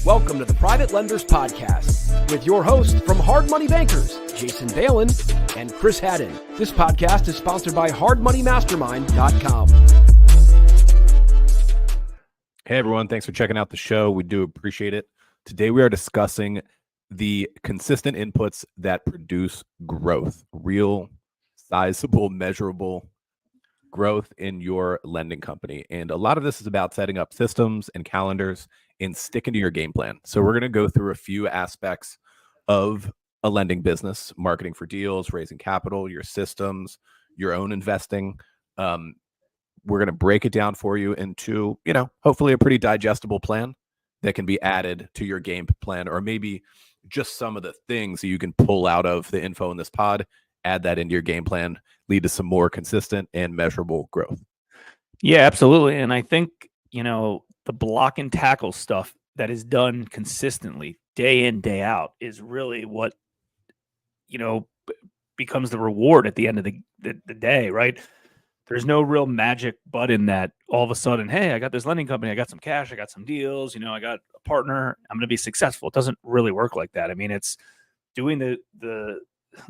Welcome to the Private Lenders Podcast with your hosts from Hard Money Bankers, Jason Balin and Chris Haddon. This podcast is sponsored by hardmoneymastermind.com. Hey everyone, thanks for checking out the show. We do appreciate it. Today we are discussing the consistent inputs that produce growth, real, sizable, measurable growth in your lending company. And a lot of this is about setting up systems and calendars and sticking to your game plan. So we're going to go through a few aspects of a lending business: marketing for deals, raising capital, your systems, your own investing. We're going to break it down for you into, hopefully a pretty digestible plan that can be added to your game plan, or maybe just some of the things that you can pull out of the info in this pod, add that into your game plan, lead to some more consistent and measurable growth. Yeah, absolutely. And I think, the block and tackle stuff that is done consistently day in, day out is really what, becomes the reward at the end of the day, right? There's no real magic button that all of a sudden, hey, I got this lending company, I got some cash, I got some deals, I got a partner, I'm going to be successful. It doesn't really work like that. I mean, it's doing the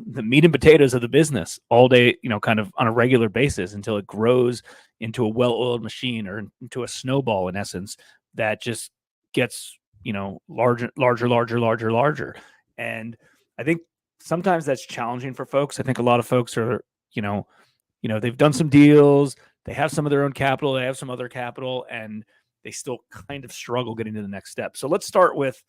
meat and potatoes of the business all day, kind of on a regular basis until it grows into a well-oiled machine, or into a snowball in essence, that just gets, larger. And I think sometimes that's challenging for folks. I think a lot of folks are, they've done some deals, they have some of their own capital, they have some other capital, and they still kind of struggle getting to the next step. So let's start with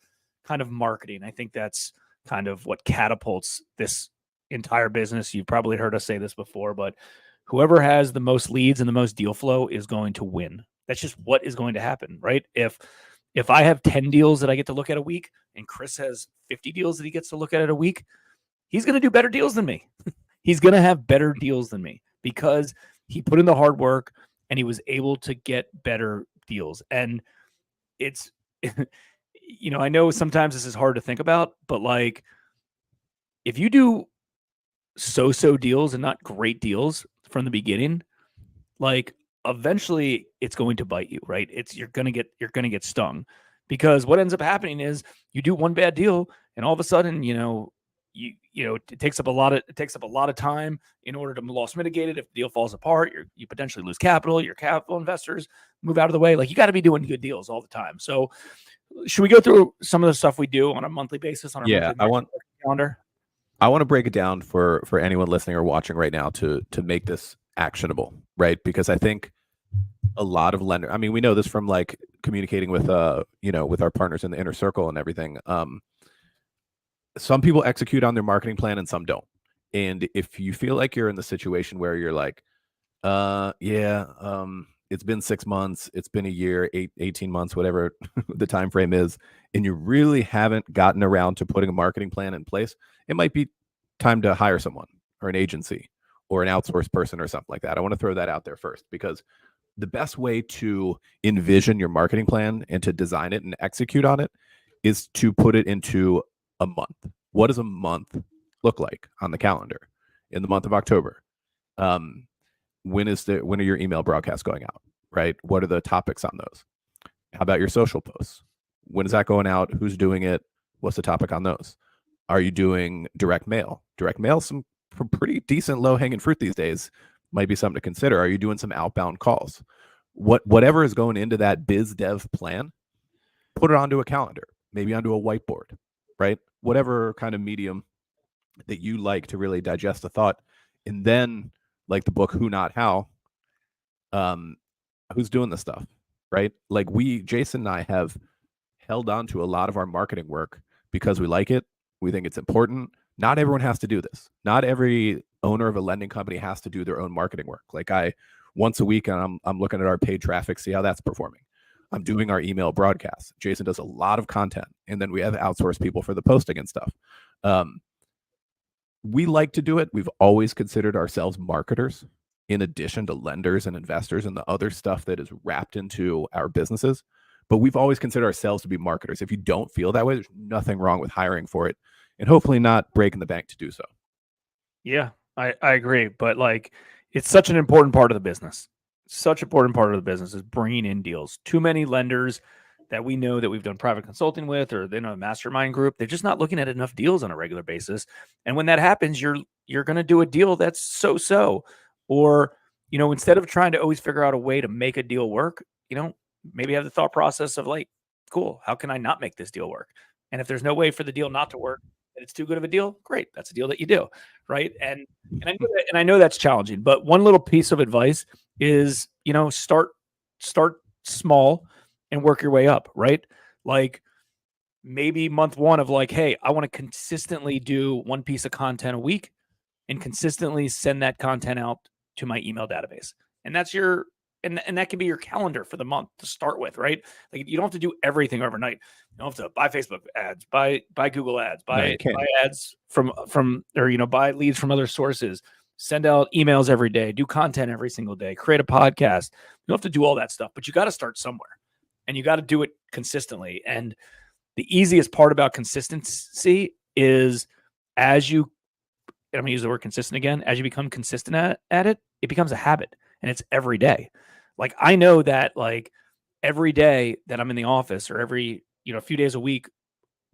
kind of marketing. I think that's kind of what catapults this entire business. You've probably heard us say this before, but whoever has the most leads and the most deal flow is going to win. That's just what is going to happen, right? If I have 10 deals that I get to look at a week and Chris has 50 deals that he gets to look at a week, he's going to do better deals than me. He's going to have better deals than me because he put in the hard work and he was able to get better deals. And it's, I know sometimes this is hard to think about, but like, if you do so-so deals and not great deals from the beginning, like eventually it's going to bite you, right? You're going to get stung, because what ends up happening is you do one bad deal and all of a sudden, it takes up a lot of time in order to loss mitigate it. If the deal falls apart, you potentially lose capital. Your capital investors move out of the way. Like, you got to be doing good deals all the time. So should we go through some of the stuff we do on a monthly basis on our monthly calendar? I want to break it down for anyone listening or watching right now to make this actionable, right? Because I think a lot of lenders, we know this from like communicating with with our partners in the inner circle and everything. Some people execute on their marketing plan and some don't. And if you feel like you're in the situation where you're like, it's been 6 months, it's been a year, 18 months, whatever the time frame is, and you really haven't gotten around to putting a marketing plan in place, it might be time to hire someone or an agency or an outsourced person or something like that. I want to throw that out there first, because the best way to envision your marketing plan and to design it and execute on it is to put it into a month. What does a month look like on the calendar in the month of October? When are your email broadcasts going out, right? What are the topics on those? How about your social posts? When is that going out? Who's doing it? What's the topic on those? Are you doing direct mail? Direct mail, some pretty decent low-hanging fruit these days. Might be something to consider. Are you doing some outbound calls? Whatever is going into that biz dev plan, put it onto a calendar, maybe onto a whiteboard, right? Whatever kind of medium that you like to really digest a thought. And then, like the book Who Not How, who's doing this stuff, right? Like Jason and I have held on to a lot of our marketing work because we like it. We think it's important. Not everyone has to do this. Not every owner of a lending company has to do their own marketing work. Like, once a week, I'm looking at our paid traffic, see how that's performing. I'm doing our email broadcasts. Jason does a lot of content, and then we have outsourced people for the posting and stuff. We like to do it. We've always considered ourselves marketers in addition to lenders and investors and the other stuff that is wrapped into our businesses. But we've always considered ourselves to be marketers. If you don't feel that way, there's nothing wrong with hiring for it, and hopefully not breaking the bank to do so. Yeah, I agree. But like, it's such an important part of the business. Such an important part of the business is bringing in deals. Too many lenders that we know that we've done private consulting with, or they know a mastermind group, they're just not looking at enough deals on a regular basis. And when that happens, you're going to do a deal that's so, or, instead of trying to always figure out a way to make a deal work, maybe have the thought process of like, cool, how can I not make this deal work? And if there's no way for the deal not to work, and it's too good of a deal, great, that's a deal that you do, right? And I know that's challenging, but one little piece of advice is, start small and work your way up, right? Like maybe month one of like, hey, I want to consistently do one piece of content a week and consistently send that content out to my email database. And that's your, and that can be your calendar for the month to start with, right? Like you don't have to do everything overnight. You don't have to buy Facebook ads, buy Google ads, buy ads from, or, buy leads from other sources, send out emails every day, do content every single day, create a podcast. You don't have to do all that stuff, but you got to start somewhere and you got to do it consistently. And the easiest part about consistency is I'm going to use the word consistent again, as you become consistent at it, it becomes a habit and it's every day. Like I know that like every day that I'm in the office or every, a few days a week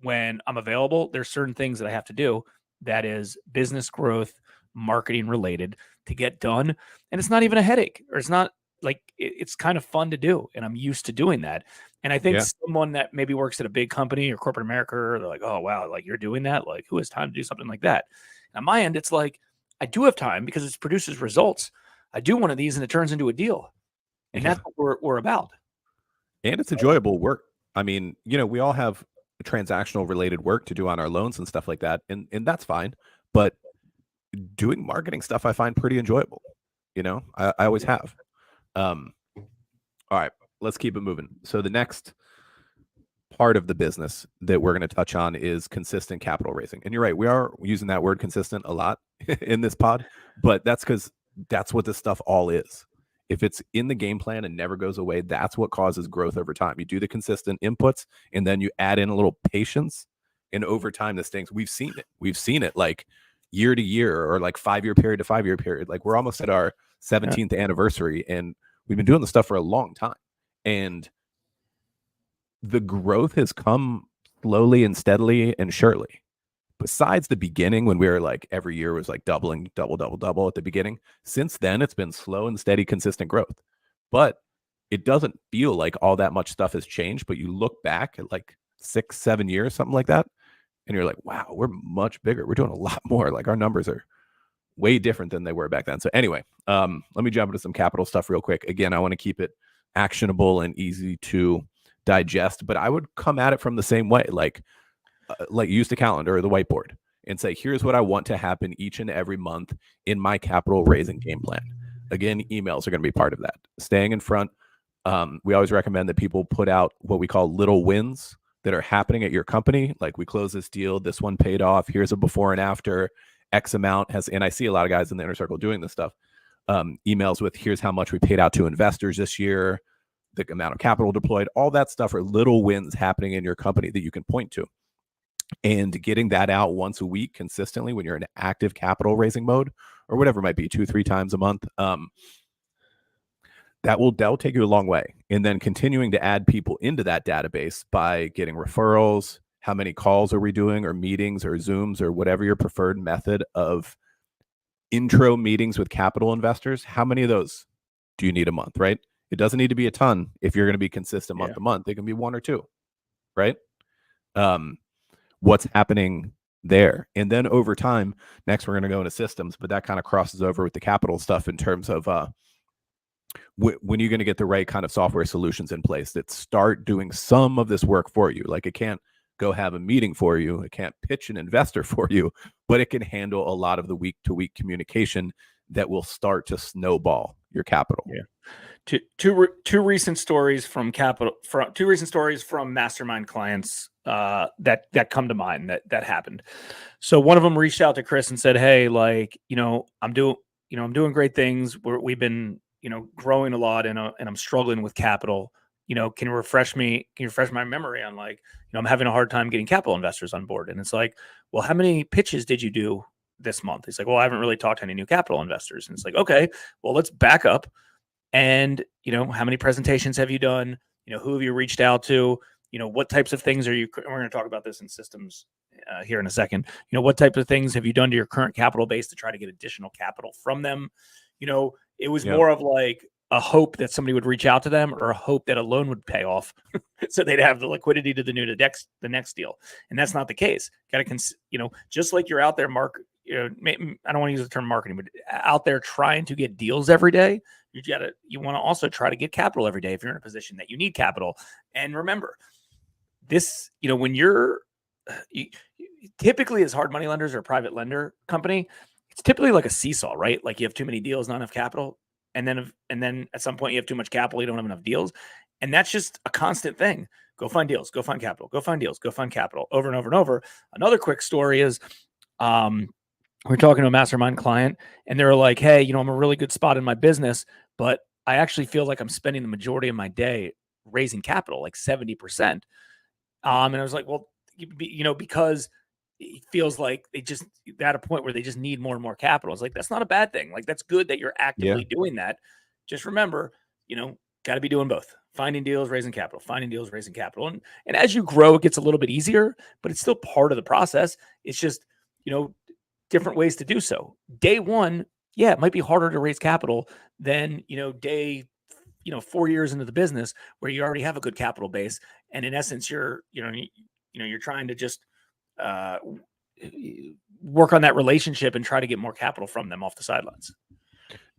when I'm available, there's certain things that I have to do that is business growth, marketing related to get done. And it's not even a headache, or it's not like, it's kind of fun to do. And I'm used to doing that. And I think someone that maybe works at a big company or corporate America, they're like, oh, wow, like you're doing that. Like who has time to do something like that? On my end, it's like, I do have time because it produces results. I do one of these and it turns into a deal. And that's what we're about. And it's enjoyable work. I mean, we all have transactional related work to do on our loans and stuff like that. And that's fine. But doing marketing stuff, I find pretty enjoyable. I always have. All right, let's keep it moving. So the next part of the business that we're going to touch on is consistent capital raising. And you're right, we are using that word consistent a lot in this pod, but that's because that's what this stuff all is. If it's in the game plan and never goes away, that's what causes growth over time. You do the consistent inputs and then you add in a little patience, and over time this things, we've seen it like year to year, or like 5-year period to 5-year period. Like we're almost at our 17th anniversary and we've been doing this stuff for a long time. And the growth has come slowly and steadily and surely. Besides the beginning when we were like every year was like double at the beginning, since then it's been slow and steady, consistent growth. But it doesn't feel like all that much stuff has changed. But you look back at like 6-7 years, something like that, and you're like, wow, we're much bigger. We're doing a lot more. Like our numbers are way different than they were back then. So anyway, let me jump into some capital stuff real quick. Again, I want to keep it actionable and easy to digest, but I would come at it from the same way, like use the calendar or the whiteboard and say, here's what I want to happen each and every month in my capital raising game plan. Again, emails are going to be part of that. Staying in front. We always recommend that people put out what we call little wins that are happening at your company. Like we closed this deal, this one paid off, here's a before and after, X amount has, and I see a lot of guys in the inner circle doing this stuff. Emails with here's how much we paid out to investors this year, the amount of capital deployed, all that stuff are little wins happening in your company that you can point to. And getting that out once a week consistently when you're in active capital raising mode, or whatever it might be, 2-3 times a month, that'll take you a long way. And then continuing to add people into that database by getting referrals. How many calls are we doing, or meetings or Zooms or whatever your preferred method of intro meetings with capital investors? How many of those do you need a month, right? It doesn't need to be a ton if you're going to be consistent month to month. It can be 1 or 2, right? What's happening there? And then over time, next we're going to go into systems, but that kind of crosses over with the capital stuff in terms of when you're going to get the right kind of software solutions in place that start doing some of this work for you. Like it can't go have a meeting for you. It can't pitch an investor for you, but it can handle a lot of the week-to-week communication that will start to snowball your capital. Yeah. Two recent stories from mastermind clients that come to mind that happened. So one of them reached out to Chris and said, "Hey, like, I'm doing great things. We've been, growing a lot and I'm struggling with capital. Can you refresh my memory on like, I'm having a hard time getting capital investors on board." And it's like, well, how many pitches did you do this month? He's like, well, I haven't really talked to any new capital investors. And it's like, okay, well, let's back up. And, how many presentations have you done? Who have you reached out to? What types of things are you, we're going to talk about this in systems here in a second. What type of things have you done to your current capital base to try to get additional capital from them? It was more of like a hope that somebody would reach out to them, or a hope that a loan would pay off so they'd have the liquidity to the next deal. And that's not the case. Got to, just like you're out there, I don't want to use the term marketing, but out there trying to get deals every day, you want to also try to get capital every day if you're in a position that you need capital. And remember this, when you're typically as hard money lenders or a private lender company, it's typically like a seesaw, right? Like you have too many deals, not enough capital. And then at some point you have too much capital, you don't have enough deals. And that's just a constant thing. Go find deals, go find capital, go find deals, go find capital, over and over and over. Another quick story is, we're talking to a mastermind client, and they're like, hey, I'm a really good spot in my business, but I actually feel like I'm spending the majority of my day raising capital, like 70%. And I was like, well, because it feels like they're at a point where they just need more and more capital. It's like, that's not a bad thing. Like, that's good that you're actively doing that. Just remember, got to be doing both. Finding deals, raising capital, finding deals, raising capital. And as you grow, it gets a little bit easier, but it's still part of the process. It's just, different ways to do so. Day one, it might be harder to raise capital than, day, 4 years into the business where you already have a good capital base. And in essence, you're trying to just work on that relationship and try to get more capital from them off the sidelines.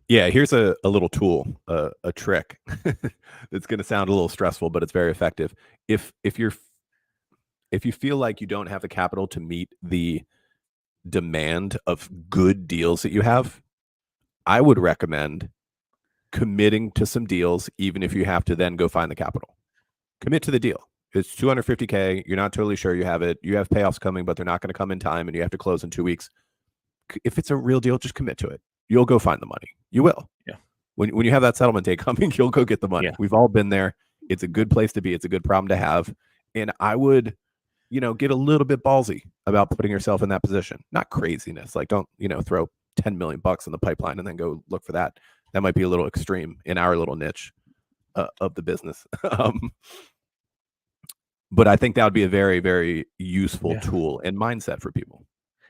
Yeah, here's a little tool, a trick. It's going to sound a little stressful, but it's very effective. If you feel like you don't have the capital to meet the demand of good deals that you have, I would recommend committing to some deals, even if you have to then go find the capital. Commit to the deal. It's $250K. You're not totally sure you have it. You have payoffs coming, but they're not going to come in time, and you have to close in 2 weeks. If it's a real deal, just commit to it. You'll go find the money. You will. Yeah. When you have that settlement day coming, you'll go get the money. Yeah. We've all been there. It's a good place to be. It's a good problem to have. And I would, get a little bit ballsy about putting yourself in that position. Not craziness. Like, don't, throw 10 million bucks in the pipeline and then go look for that. That might be a little extreme in our little niche of the business. But I think that would be a very, very useful tool and mindset for people.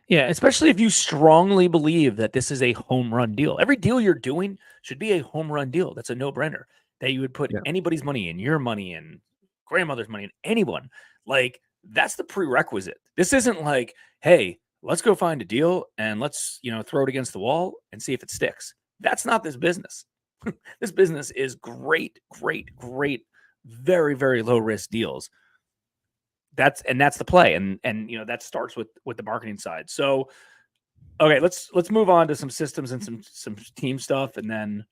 Yeah, especially if you strongly believe that this is a home run deal. Every deal you're doing should be a home run deal. That's a no-brainer. That you would put anybody's money in, your money in, grandmother's money in, anyone. Like, that's the prerequisite. This isn't like, hey, let's go find a deal and let's, throw it against the wall and see if it sticks. That's not this business. This business is great, very, very low risk deals. That's the play. And that starts with the marketing side. So, okay, let's move on to some systems and some team stuff. And then,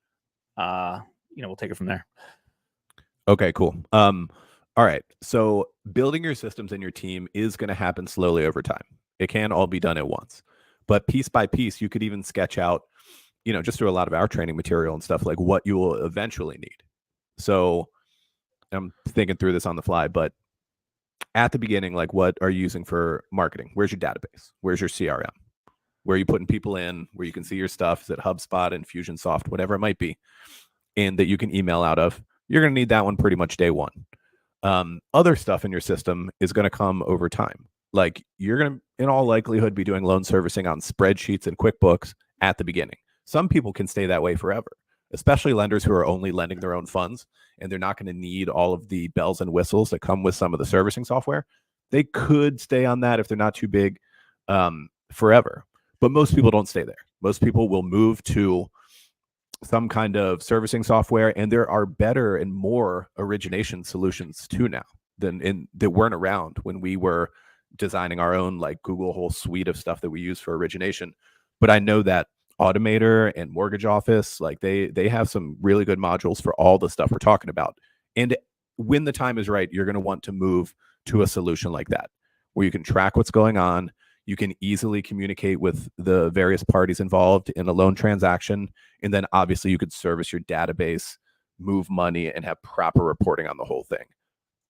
we'll take it from there. Okay, cool. All right. So building your systems and your team is going to happen slowly over time. It can all be done at once, but piece by piece, you could even sketch out, just through a lot of our training material and stuff, like what you will eventually need. So I'm thinking through this on the fly, but at the beginning, like, what are you using for marketing? Where's your database? Where's your CRM? Where are you putting people in, where you can see your stuff? Is it HubSpot, Infusionsoft, whatever it might be, and that you can email out of? You're going to need that one pretty much day one. Other stuff in your system is going to come over time. Like, you're going to, in all likelihood, be doing loan servicing on spreadsheets and QuickBooks at the beginning. Some people can stay that way forever, especially lenders who are only lending their own funds, and they're not going to need all of the bells and whistles that come with some of the servicing software. They could stay on that if they're not too big forever. But most people don't stay there. Most people will move to some kind of servicing software, and there are better and more origination solutions too now that weren't around when we were designing our own, like, Google whole suite of stuff that we use for origination. But I know that Automator and Mortgage Office, like, they have some really good modules for all the stuff we're talking about. And when the time is right, you're going to want to move to a solution like that, where you can track what's going on. You can easily communicate with the various parties involved in a loan transaction. And then obviously you could service your database, move money, and have proper reporting on the whole thing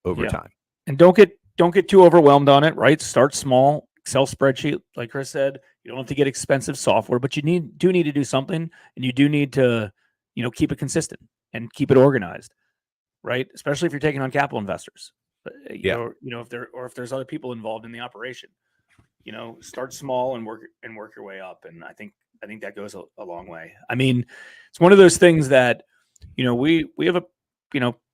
over time. And don't get too overwhelmed on it, right? Start small. Excel spreadsheet, like Chris said. You don't have to get expensive software, but you do need to do something, and you do need to, keep it consistent and keep it organized, right? Especially if you're taking on capital investors, Yeah. if there's other people involved in the operation, start small and work your way up. And I think that goes a long way. I mean, it's one of those things that, we have a,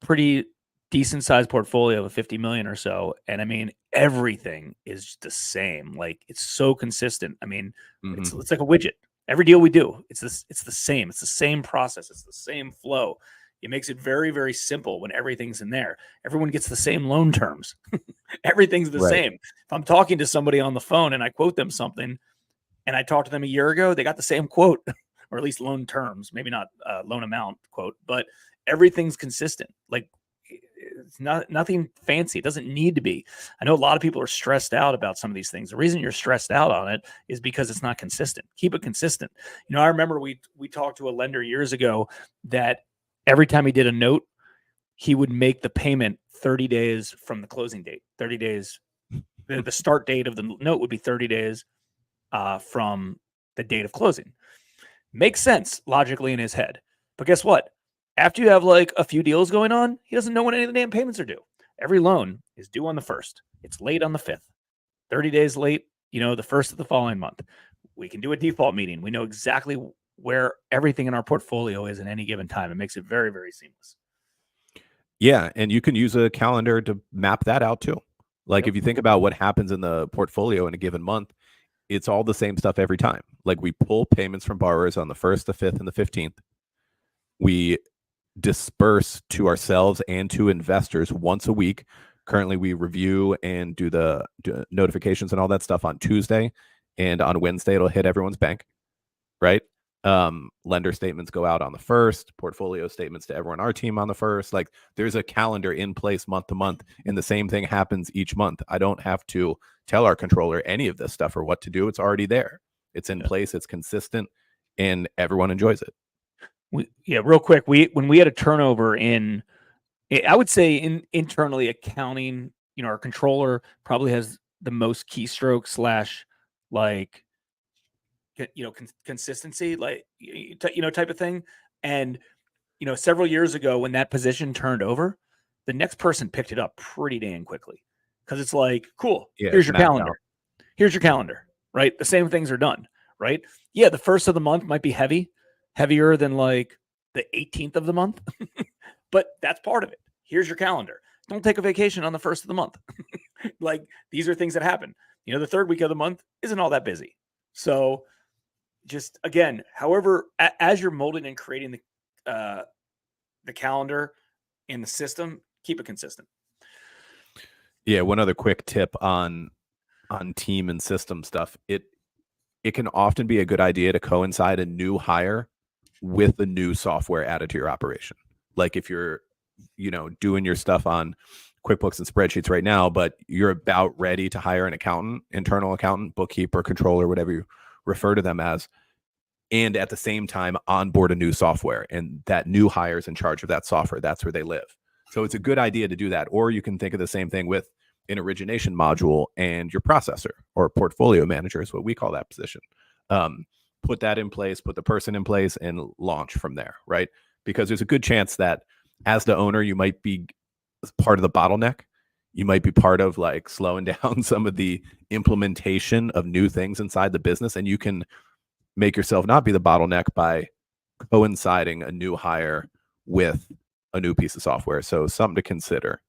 pretty decent sized portfolio of 50 million or so. And I mean, everything is the same. Like, it's so consistent. I mean, it's like a widget. Every deal we do, it's the same. It's the same process. It's the same flow. It makes it very, very simple when everything's in there. Everyone gets the same loan terms. Everything's the same. If I'm talking to somebody on the phone and I quote them something and I talked to them a year ago, they got the same quote, or at least loan terms, maybe not loan amount quote, but everything's consistent. Like, it's nothing fancy. It doesn't need to be. I know a lot of people are stressed out about some of these things. The reason you're stressed out on it is because it's not consistent. Keep it consistent. I remember we talked to a lender years ago that every time he did a note, he would make the payment 30 days from the closing date. 30 days. The start date of the note would be 30 days from the date of closing. Makes sense logically in his head. But guess what? After you have like a few deals going on, he doesn't know when any of the damn payments are due. Every loan is due on the 1st. It's late on the 5th. 30 days late, the 1st of the following month. We can do a default meeting. We know exactly where everything in our portfolio is at any given time. It makes it very, very seamless. Yeah. And you can use a calendar to map that out too. Like, if you think about what happens in the portfolio in a given month, it's all the same stuff every time. Like, we pull payments from borrowers on the 1st, the 5th, and the 15th. We disperse to ourselves and to investors once a week. Currently, we review and do the notifications and all that stuff on Tuesday, and on Wednesday it'll hit everyone's bank, right? Lender statements go out on the 1st, portfolio statements to everyone on our team on the 1st. Like, there's a calendar in place month to month, and the same thing happens each month. I don't have to tell our controller any of this stuff or what to do. It's already there. It's in place. It's consistent, and everyone enjoys it. Real quick. When we had a turnover in, I would say internally accounting, our controller probably has the most keystrokes / like, consistency, like, type of thing. And, several years ago when that position turned over, the next person picked it up pretty dang quickly. Cause it's like, cool. Yeah, here's your calendar. Here's your calendar, right? The same things are done, right? Yeah. The 1st of the month might be heavier than like the 18th of the month, but that's part of it. Here's your calendar. Don't take a vacation on the 1st of the month. Like, these are things that happen. The 3rd week of the month isn't all that busy. So just, again, however, as you're molding and creating the calendar in the system, keep it consistent. Yeah. One other quick tip on team and system stuff. It can often be a good idea to coincide a new hire with the new software added to your operation. Like, if you're, doing your stuff on QuickBooks and spreadsheets right now, but you're about ready to hire an accountant, internal accountant, bookkeeper, controller, whatever you refer to them as, and at the same time onboard a new software, and that new hire is in charge of that software. That's where they live. So it's a good idea to do that. Or you can think of the same thing with an origination module and your processor or portfolio manager is what we call that position. Put that in place, put the person in place, and launch from there, right? Because there's a good chance that as the owner, you might be part of the bottleneck. You might be part of like slowing down some of the implementation of new things inside the business, and you can make yourself not be the bottleneck by coinciding a new hire with a new piece of software. So something to consider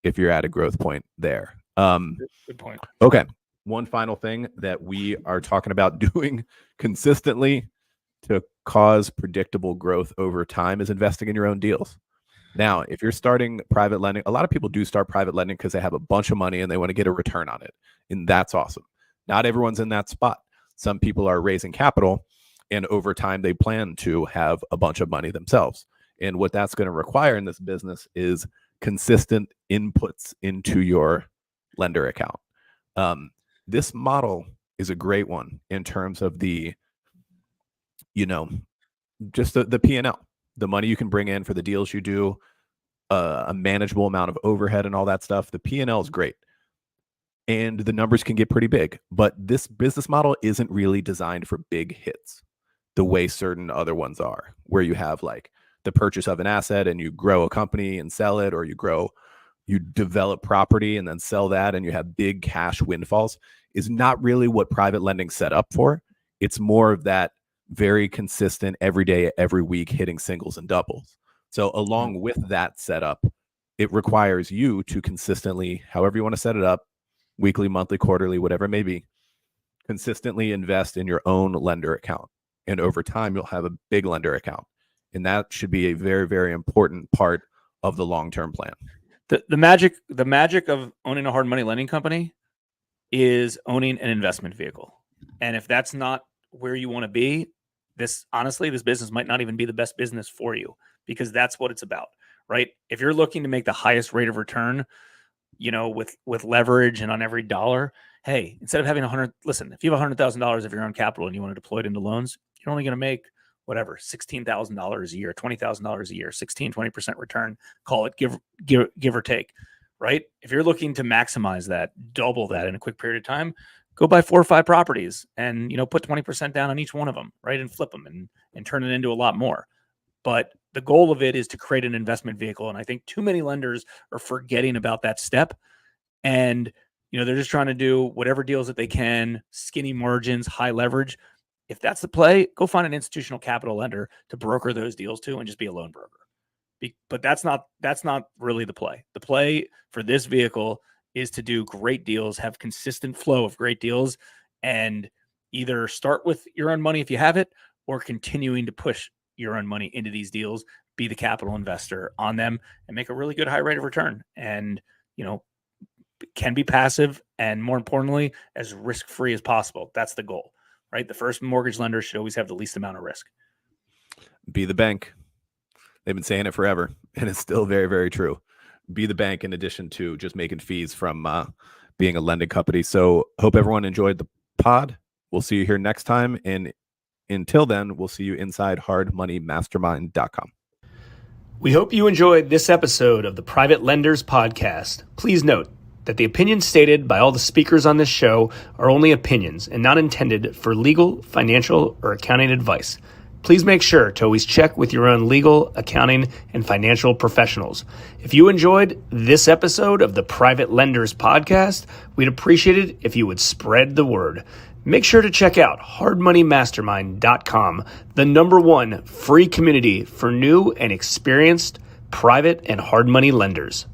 if you're at a growth point there. Good point. Okay. One final thing that we are talking about doing consistently to cause predictable growth over time is investing in your own deals. Now, if you're starting private lending, a lot of people do start private lending because they have a bunch of money and they want to get a return on it. And that's awesome. Not everyone's in that spot. Some people are raising capital, and over time they plan to have a bunch of money themselves. And what that's going to require in this business is consistent inputs into your lender account. This model is a great one in terms of the, just the P&L, the money you can bring in for the deals you do, a manageable amount of overhead and all that stuff. The P&L is great. And the numbers can get pretty big, but this business model isn't really designed for big hits the way certain other ones are, where you have like the purchase of an asset and you grow a company and sell it, or you develop property and then sell that and you have big cash windfalls, is not really what private lending's set up for. It's more of that very consistent every day, every week hitting singles and doubles. So along with that setup, it requires you to consistently, however you want to set it up, weekly, monthly, quarterly, whatever it may be, consistently invest in your own lender account. And over time, you'll have a big lender account. And that should be a very, very important part of the long-term plan. The magic of owning a hard money lending company is owning an investment vehicle. And if that's not where you want to be, this business might not even be the best business for you, because that's what it's about, right? If you're looking to make the highest rate of return, with leverage and on every dollar, hey, instead of having if you have $100,000 of your own capital and you want to deploy it into loans, you're only going to make $16,000 a year, $20,000 a year, 20% return, call it give or take, right? If you're looking to maximize that, double that in a quick period of time, go buy 4 or 5 properties and, put 20% down on each one of them, right? And flip them and turn it into a lot more. But the goal of it is to create an investment vehicle. And I think too many lenders are forgetting about that step. And, they're just trying to do whatever deals that they can, skinny margins, high leverage. If that's the play, go find an institutional capital lender to broker those deals to and just be a loan broker. But that's not really the play. The play for this vehicle is to do great deals, have consistent flow of great deals, and either start with your own money if you have it, or continuing to push your own money into these deals, be the capital investor on them, and make a really good high rate of return. And, can be passive, and more importantly, as risk-free as possible. That's the goal, right? The first mortgage lender should always have the least amount of risk. Be the bank. They've been saying it forever, and it's still very, very true. Be the bank in addition to just making fees from being a lending company. So hope everyone enjoyed the pod. We'll see you here next time. And until then, we'll see you inside hardmoneymastermind.com. We hope you enjoyed this episode of the Private Lenders Podcast. Please note that the opinions stated by all the speakers on this show are only opinions and not intended for legal, financial, or accounting advice. Please make sure to always check with your own legal, accounting, and financial professionals. If you enjoyed this episode of the Private Lenders Podcast, we'd appreciate it if you would spread the word. Make sure to check out hardmoneymastermind.com, the #1 free community for new and experienced private and hard money lenders.